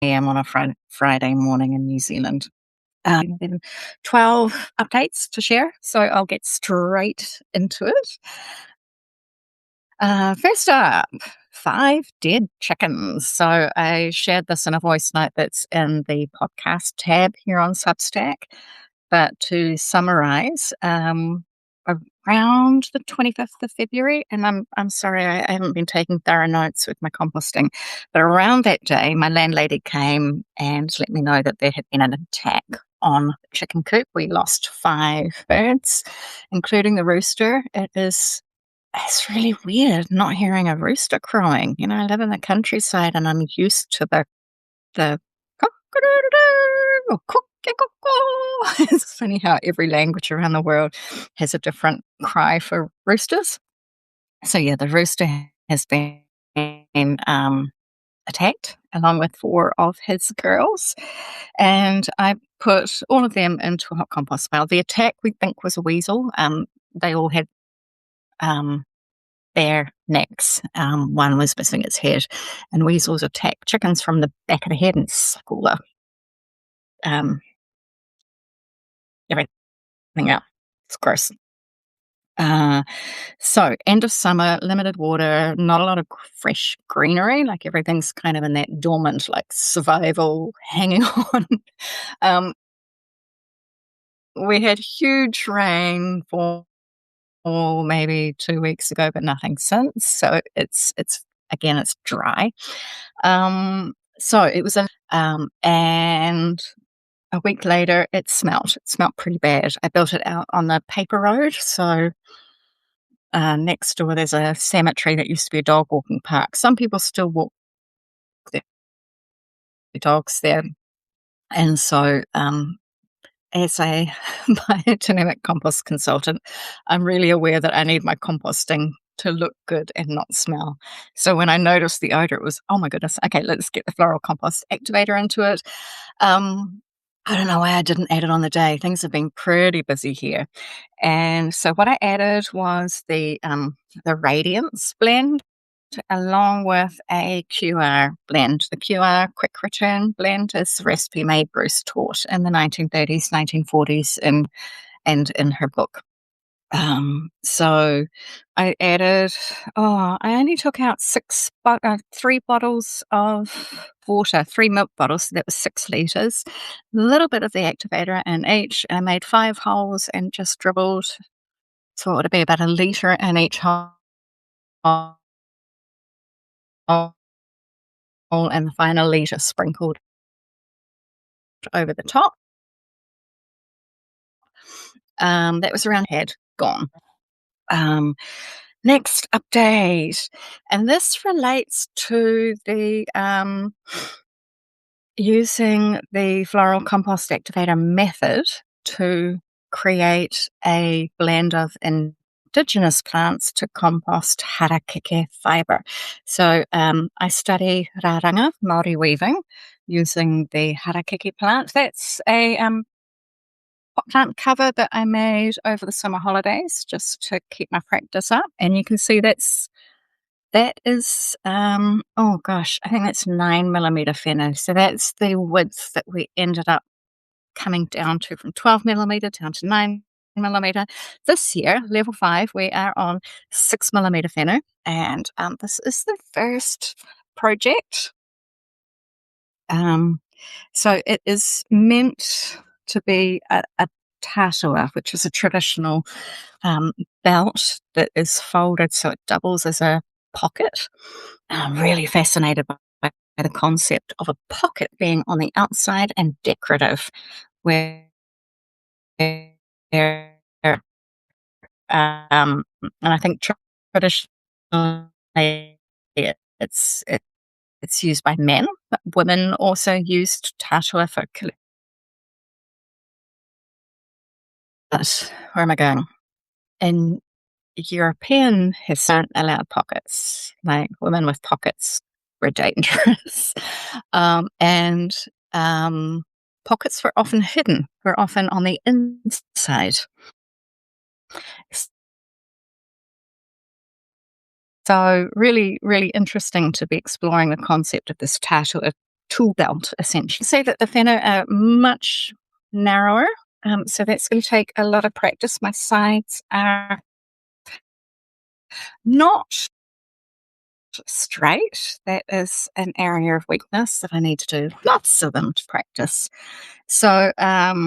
a.m. on a Friday morning in New Zealand. 12 updates to share, so I'll get straight into it. First up, 5 dead chickens. So I shared this in a voice note that's in the podcast tab here on Substack. But to summarize, around the 25th of February, and I'm sorry, I haven't been taking thorough notes with my composting, but around that day, my landlady came and let me know that there had been an attack on the chicken coop. We lost 5 birds, including the rooster. It's really weird not hearing a rooster crowing. I live in the countryside and I'm used to the cock-a-doodle-doo or cock-a-cock-a. It's funny how every language around the world has a different cry for roosters. So yeah, the rooster has been attacked along with 4 of his girls, and I put all of them into a hot compost pile. The attack we think was a weasel. They all had bare necks. One was missing its head, and weasels attack chickens from the back of the head and suck all the everything up. It's gross. So end of summer, limited water, not a lot of fresh greenery. Like everything's kind of in that dormant, like survival, hanging on. Um, we had huge rain for maybe 2 weeks ago, but nothing since. So it's again, it's dry. So it was and a week later, it smelt. It smelt pretty bad. I built it out on the paper road. So next door, there's a cemetery that used to be a dog walking park. Some people still walk their dogs there. And so, as a biodynamic compost consultant, I'm really aware that I need my composting to look good and not smell. So when I noticed the odor, it was, oh my goodness, okay, let's get the floral compost activator into it. I don't know why I didn't add it on the day. Things have been pretty busy here. And so what I added was the Radiance blend along with a QR blend. The QR quick return blend is the recipe made Bruce taught in the 1930s, 1940s and in her book. So I added, I only took out 3 bottles of water, 3 milk bottles. So that was 6 litres, a little bit of the activator in each. And I made 5 holes and just dribbled. So it would be about a litre in each hole and the final litre sprinkled over the top. That was around head gone. Next update, and this relates to the using the floral compost activator method to create a blend of indigenous plants to compost harakeke fibre. So I study raranga, Māori weaving, using the harakeke plant. That's a pot plant cover that I made over the summer holidays just to keep my practice up. And you can see that is oh gosh, I think that's 9mm Whenu. So that's the width that we ended up coming down to, from 12mm down to 9mm. This year, level 5, we are on 6mm Whenu, and this is the first project. So it is meant to be a tatua, which is a traditional belt that is folded so it doubles as a pocket. I'm really fascinated by the concept of a pocket being on the outside and decorative, where and I think traditionally it's used by men, but women also used tatua for. But where am I going? In European history, aren't allowed pockets. Like, women with pockets were dangerous. And pockets were often hidden, were often on the inside. So really, really interesting to be exploring the concept of this tatua tool belt, essentially. See that the whēnau are much narrower, so that's going to take a lot of practice. My sides are not straight. That is an area of weakness that I need to do lots of them to practice. So, at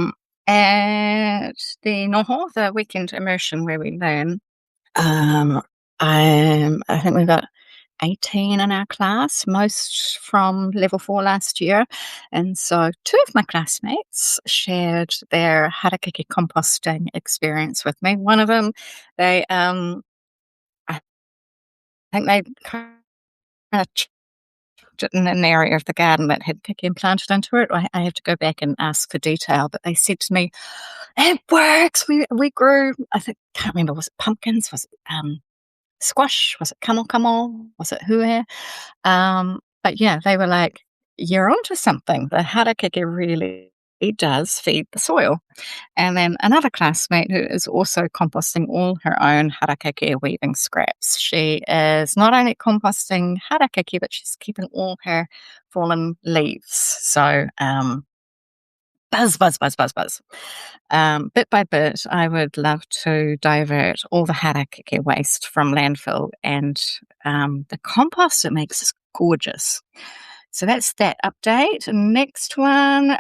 the noho, the weekend immersion where we learn, um, I think we've got 18 in our class, most from level 4 last year. And so two of my classmates shared their harakeke composting experience with me. One of them, I think they kind of chucked it in an area of the garden that had kiki implanted into it. I have to go back and ask for detail, but they said to me, "It works. We grew, I think, can't remember, was it pumpkins? Was it squash? Was it kamo? Was it hue?" But yeah, they were like, "You're onto something. The harakeke really does feed the soil." And then another classmate who is also composting all her own harakeke weaving scraps. She is not only composting harakeke, but she's keeping all her fallen leaves. So buzz, buzz, buzz, buzz, buzz. Bit by bit, I would love to divert all the harakeke waste from landfill, and the compost it makes is gorgeous. So that's that update. Next one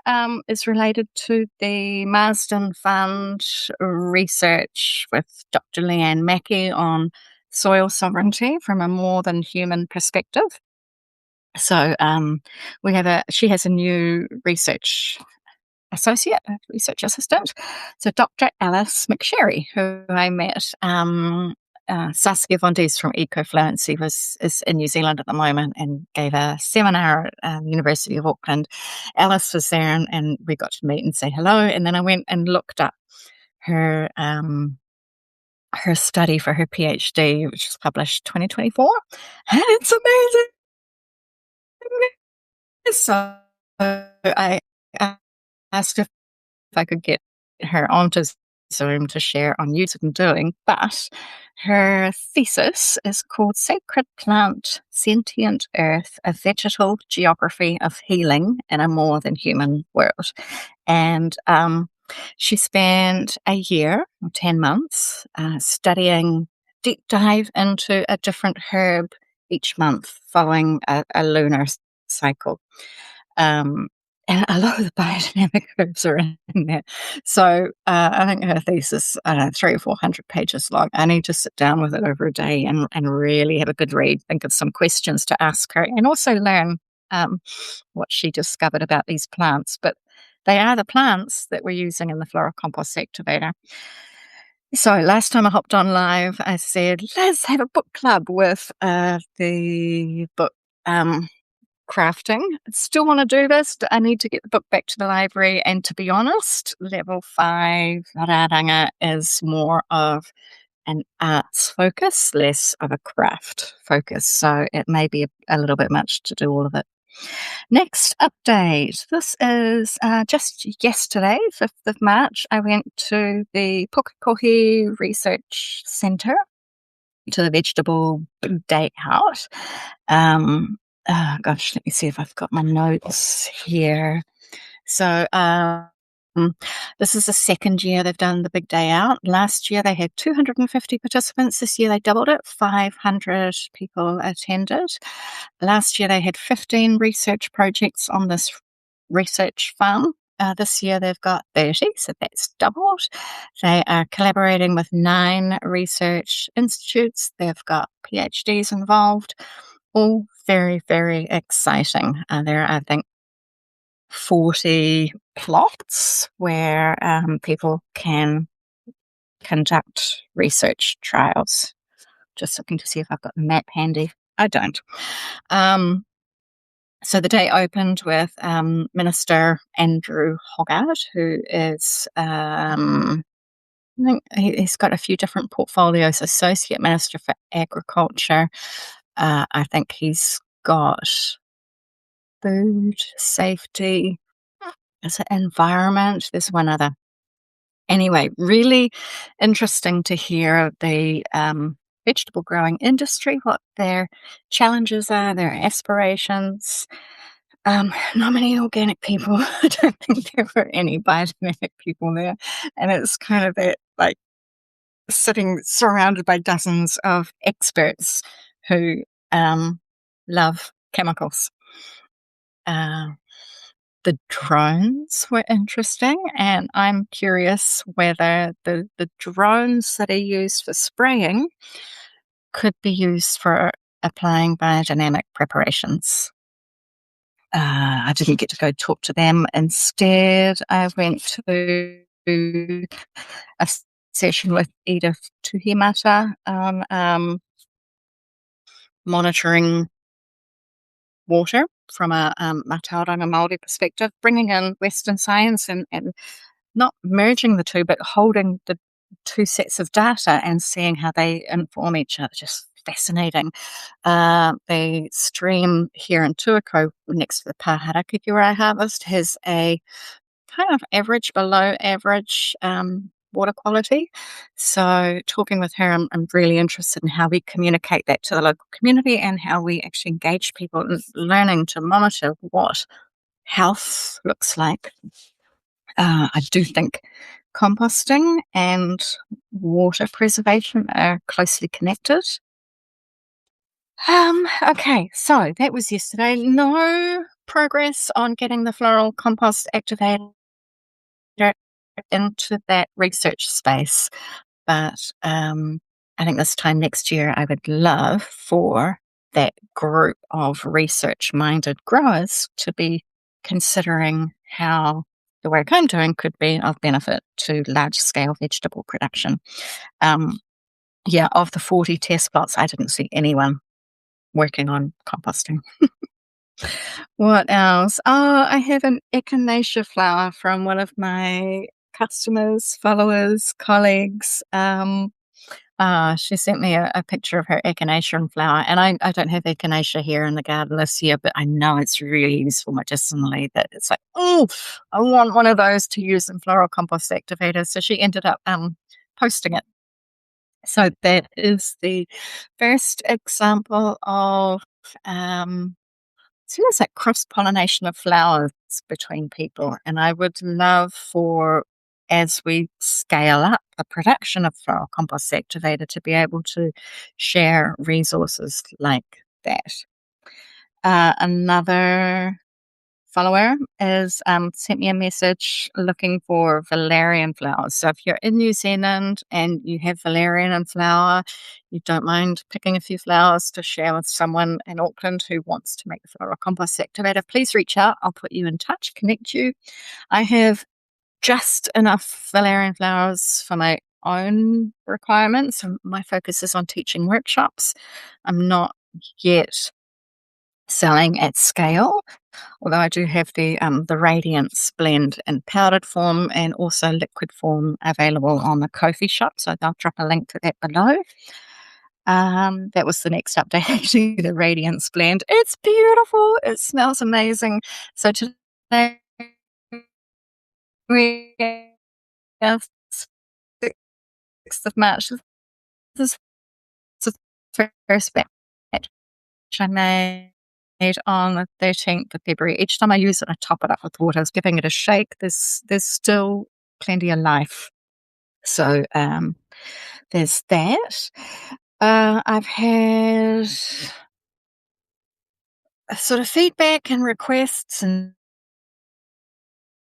is related to the Marsden Fund research with Dr. Leanne Mackey on soil sovereignty from a more than human perspective. So she has a new research assistant. So Dr. Alice McSherry, who I met, Saskia von Dies from Ecofluency is in New Zealand at the moment and gave a seminar at the University of Auckland. Alice was there and we got to meet and say hello. And then I went and looked up her study for her PhD, which was published 2024. And it's amazing. So I asked if I could get her onto Zoom to share on YouTube and doing, but her thesis is called Sacred Plant, Sentient Earth, a Vegetal Geography of Healing in a More Than Human World. And she spent a year, or 10 months, studying deep dive into a different herb each month following a lunar cycle. And a lot of the biodynamic herbs are in there. So I think her thesis, I don't know, 300 or 400 pages long. I need to sit down with it over a day and really have a good read, think of some questions to ask her, and also learn what she discovered about these plants. But they are the plants that we're using in the Flora Compost Activator. So last time I hopped on live, I said, let's have a book club with the book crafting. I still want to do this. I need to get the book back to the library. And to be honest, level 5 Raranga is more of an arts focus, less of a craft focus. So it may be a little bit much to do all of it. Next update. This is just yesterday, 5th of March, I went to the Pukekohe Research Centre to the Vegetable Big Day Out. Gosh, let me see if I've got my notes here. So this is the second year they've done the Big Day Out. Last year they had 250 participants. This year they doubled it. 500 people attended. Last year they had 15 research projects on this research farm. This year they've got 30, so that's doubled. They are collaborating with 9 research institutes. They've got PhDs involved. All very, very exciting. There are, I think, 40 plots where people can conduct research trials. Just looking to see if I've got the map handy. I don't. So the day opened with Minister Andrew Hoggart, who is, I think he's got a few different portfolios. Associate Minister for Agriculture. I think he's got food safety. Is it environment? There's one other. Anyway, really interesting to hear the vegetable growing industry, what their challenges are, their aspirations. Not many organic people. I don't think there were any biodynamic people there, and it's kind of that, like, sitting surrounded by dozens of experts who, um, love chemicals. Uh, the drones were interesting, and I'm curious whether the drones that are used for spraying could be used for applying biodynamic preparations. I didn't get to go talk to them. Instead, I went to a session with Edith Tuhimata on monitoring water from a Mātauranga Māori perspective, bringing in Western science and not merging the two, but holding the two sets of data and seeing how they inform each other. Just fascinating. The stream here in Tuakau, next to the Paharakiki where I harvest, has a kind of average, below average water quality. So, talking with her, I'm really interested in how we communicate that to the local community and how we actually engage people in learning to monitor what health looks like. I do think composting and water preservation are closely connected. Okay, so that was yesterday. No progress on getting the floral compost activated into that research space. But I think this time next year, I would love for that group of research minded growers to be considering how the work I'm doing could be of benefit to large scale vegetable production. Um, yeah, of the 40 test plots, I didn't see anyone working on composting. What else? Oh, I have an echinacea flower from one of my customers, followers, colleagues. She sent me a picture of her echinacea flower, and I don't have echinacea here in the garden this year, but I know it's really useful medicinally. That it's like, oh, I want one of those to use in floral compost activators. So she ended up posting it. So that is the first example of seems like cross pollination of flowers between people. And I would love for, as we scale up the production of floral compost activator, to be able to share resources like that. Another follower is sent me a message looking for valerian flowers. So if you're in New Zealand and you have valerian in flower, you don't mind picking a few flowers to share with someone in Auckland who wants to make the floral compost activator, please reach out. I'll put you in touch, connect you. I have just enough valerian flowers for my own requirements. My focus is on teaching workshops. I'm not yet selling at scale, although I do have the Radiance blend in powdered form and also liquid form available on the Ko-fi shop. So I'll drop a link to that below. That was the next update to the Radiance blend. It's beautiful. It smells amazing. So today we have 6th of March. This is the first batch I made on the 13th of February. Each time I use it, I top it up with water. I was giving it a shake. There's still plenty of life. So there's that. I've had a sort of feedback and requests and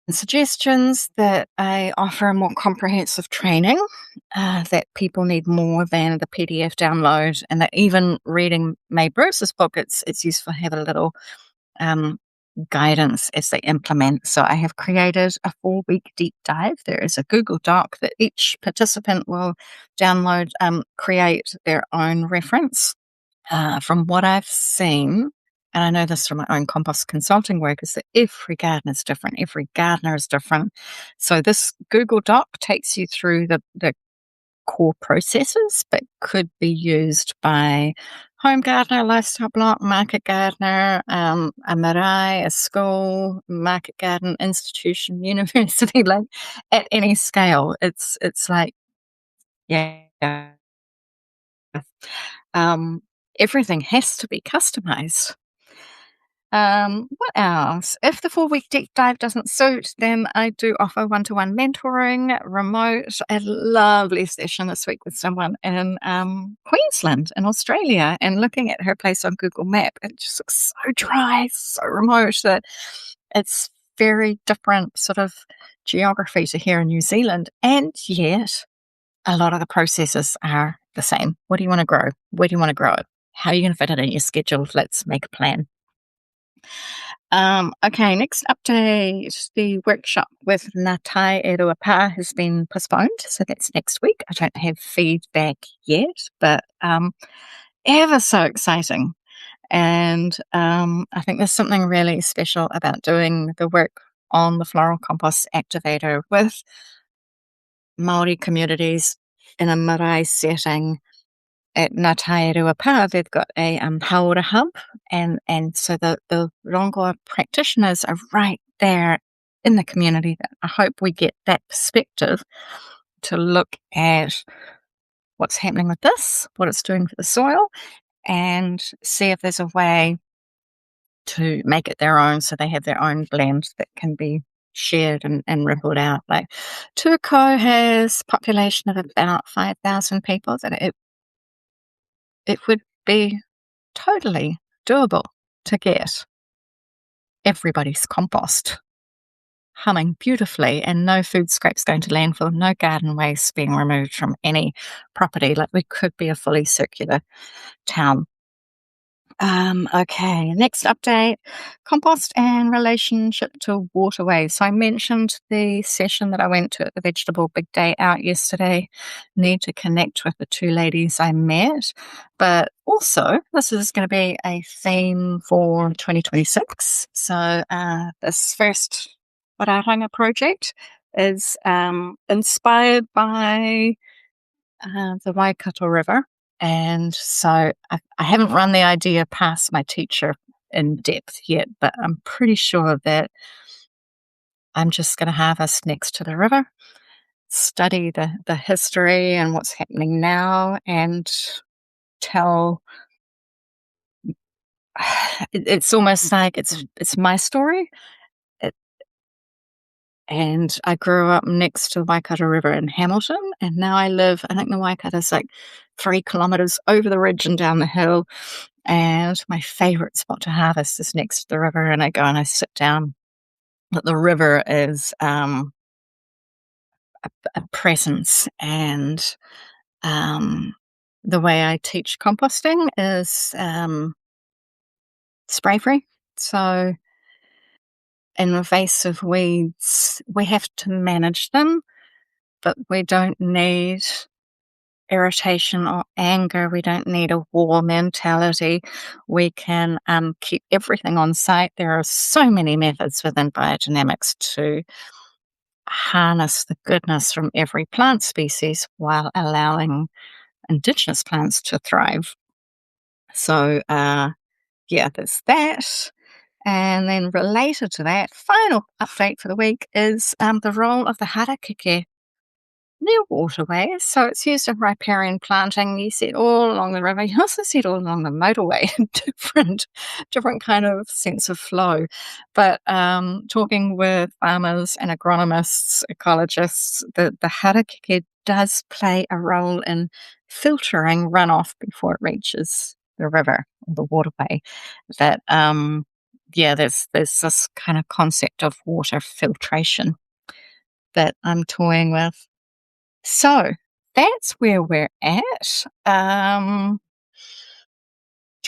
suggestions that I offer a more comprehensive training, that people need more than the PDF download, and that even reading May Bruce's book, it's useful to have a little guidance as they implement. So I have created a 4-week deep dive. There is a Google Doc that each participant will download, create their own reference. From what I've seen, and I know this from my own compost consulting work, is that every garden is different. Every gardener is different. So this Google Doc takes you through the core processes, but could be used by home gardener, lifestyle block, market gardener, a marae, a school, market garden, institution, university, like at any scale. It's like, yeah. Um, Everything has to be customized. What else? If the 4-week deep dive doesn't suit, then I do offer one-to-one mentoring, remote. A lovely session this week with someone in Queensland in Australia, and looking at her place on Google Map, it just looks so dry, so remote that it's very different sort of geography to here in New Zealand, and yet a lot of the processes are the same. What do you want to grow? Where do you want to grow it? How are you going to fit it in your schedule? Let's make a plan. Okay, next update. The workshop with Natai e Ruapa has been postponed, so that's next week. I don't have feedback yet, but ever so exciting. And I think there's something really special about doing the work on the floral compost activator with Māori communities in a marae setting. At Ngātae Ruapa, they've got a Haora hub, and so the Rongoa practitioners are right there in the community. I hope we get that perspective to look at what's happening with this, what it's doing for the soil, and see if there's a way to make it their own so they have their own blend that can be shared and rippled out. Like Turco has population of about 5,000 people, that it would be totally doable to get everybody's compost humming beautifully and no food scraps going to landfill, no garden waste being removed from any property. Like we could be a fully circular town. Okay, next update, compost and relationship to waterways. So I mentioned the session that I went to at the Vegetable Big Day Out yesterday. Need to connect with the two ladies I met, but also this is going to be a theme for 2026. So this first Warahanga project is inspired by the Waikato River. And so I haven't run the idea past my teacher in depth yet, but I'm pretty sure that I'm just going to harvest next to the river, study the history and what's happening now, and tell. It's almost like it's my story. It, and I grew up next to the Waikato River in Hamilton, and now I live. I think the Waikato's like 3 kilometers over the ridge and down the hill. And my favorite spot to harvest is next to the river. And I go and I sit down. But the river is a presence. And the way I teach composting is spray free. So invasive weeds, we have to manage them, but we don't need irritation or anger. We don't need a war mentality. We can keep everything on site. There are so many methods within biodynamics to harness the goodness from every plant species while allowing indigenous plants to thrive. So, yeah, there's that. And then related to that, final update for the week is the role of the harakeke near waterways. So it's used in riparian planting. You see it all along the river. You also see it all along the motorway. different kind of sense of flow. But talking with farmers and agronomists, ecologists, the harakeke does play a role in filtering runoff before it reaches the river or the waterway. That yeah, there's this kind of concept of water filtration that I'm toying with. So that's where we're at. Trying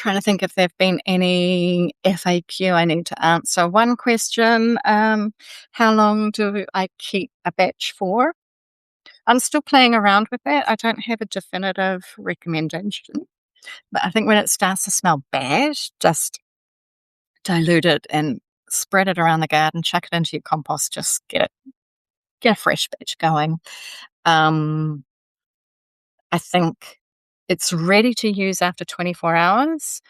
to think if there have been any FAQ I need to answer. One question, how long do I keep a batch for? I'm still playing around with that. I don't have a definitive recommendation, but I think when it starts to smell bad, just dilute it and spread it around the garden, chuck it into your compost, just get a fresh batch going. I think it's ready to use after 24 hours.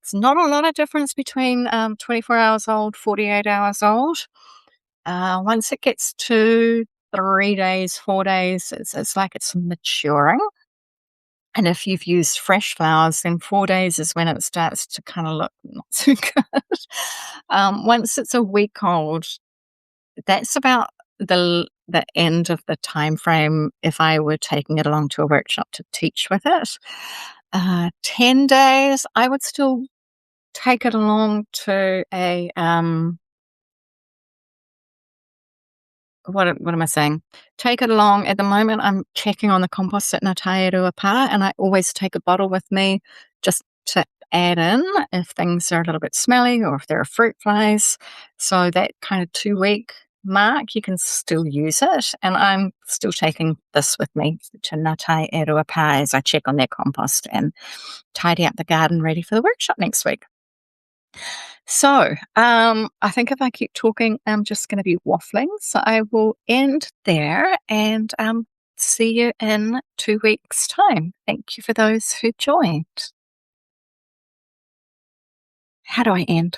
It's not a lot of difference between 24 hours old, 48 hours old. Once it gets to 3 days, 4 days, it's like it's maturing. And if you've used fresh flowers, then 4 days is when it starts to kinda look not so good. Once it's a week old, that's about the end of the time frame if I were taking it along to a workshop to teach with it. 10 days, I would still take it along to a, what am I saying? Take it along at the moment, I'm checking on the compost at Ngā Tae Rua Pa, and I always take a bottle with me just to add in if things are a little bit smelly or if there are fruit flies. So that kind of 2-week mark, you can still use it, and I'm still taking this with me to Ngā Tae Rua Pa as I check on their compost and tidy up the garden ready for the workshop next week. So, I think if I keep talking, I'm just going to be waffling. So I will end there and see you in 2 weeks' time. Thank you for those who joined. How do I end?